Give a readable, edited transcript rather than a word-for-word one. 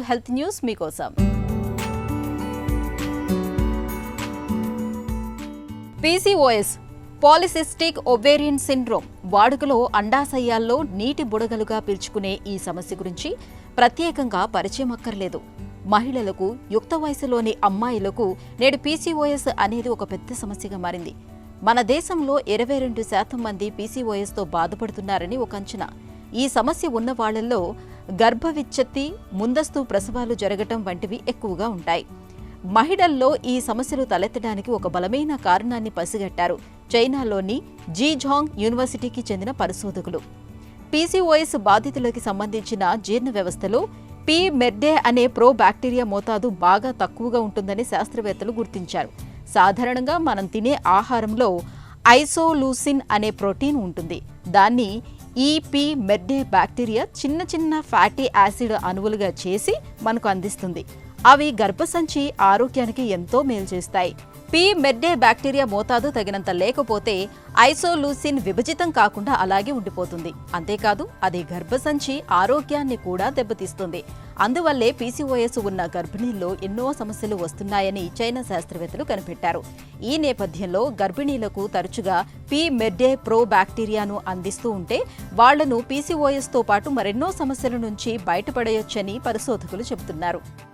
Health news మీకోసం. PCOS polycystic ovarian syndrome వాడుకలో అండాశయాల్లో నీటి బుడగలుగా పీల్చుకునే ఈ సమస్య గురించి ప్రత్యేకంగా పరిచయం అక్కర్లేదు. మహిళలకు, యుక్త వయసులోని అమ్మాయిలకు నేడు PCOS అనేది ఒక పెద్ద సమస్యగా మారింది. మన దేశంలో 22% మంది PCOSతో బాధపడుతున్నారని ఒక అంచనా. ఈ సమస్య ఉన్న వాళ్లలో గర్భ విచ్ఛత్తి, ముందస్తు ప్రసవాలు జరగటం వంటివి ఎక్కువగా ఉంటాయి. మహిళల్లో ఈ సమస్యలు తలెత్తడానికి ఒక బలమైన కారణాన్ని పసిగట్టారు చైనాలోని జీజాంగ్ యూనివర్సిటీకి చెందిన పరిశోధకులు. PCOS బాధితులకి సంబంధించిన జీర్ణ వ్యవస్థలో పి మెర్డే అనే ప్రో బ్యాక్టీరియా మోతాదు బాగా తక్కువగా ఉంటుందని శాస్త్రవేత్తలు గుర్తించారు. సాధారణంగా మనం తినే ఆహారంలో ఐసోలూసిన్ అనే ప్రోటీన్ ఉంటుంది. దాన్ని ఈ పి మెర్డే బ్యాక్టీరియా చిన్న చిన్న ఫ్యాటీ యాసిడ్ అణువులుగా చేసి మనకు అందిస్తుంది. అవి గర్భసంచి ఆరోగ్యానికి ఎంతో మేలు చేస్తాయి. పి మెర్డే బ్యాక్టీరియా మోతాదు తగినంత లేకపోతే ఐసోలూసిన్ విభజితం కాకుండా అలాగే ఉండిపోతుంది. అంతేకాదు అది గర్భసంచి ఆరోగ్యాన్ని కూడా దెబ్బతీస్తుంది. అందువల్లే PCOS ఉన్న గర్భిణీల్లో ఎన్నో సమస్యలు వస్తున్నాయని చైనా శాస్త్రవేత్తలు కనిపెట్టారు. ఈ నేపథ్యంలో గర్భిణీలకు తరచుగా పి మెర్డే ప్రో బ్యాక్టీరియాను అందిస్తూ ఉంటే వాళ్లను PCOSతో పాటు మరెన్నో సమస్యల నుంచి బయటపడేయొచ్చని పరిశోధకులు చెబుతున్నారు.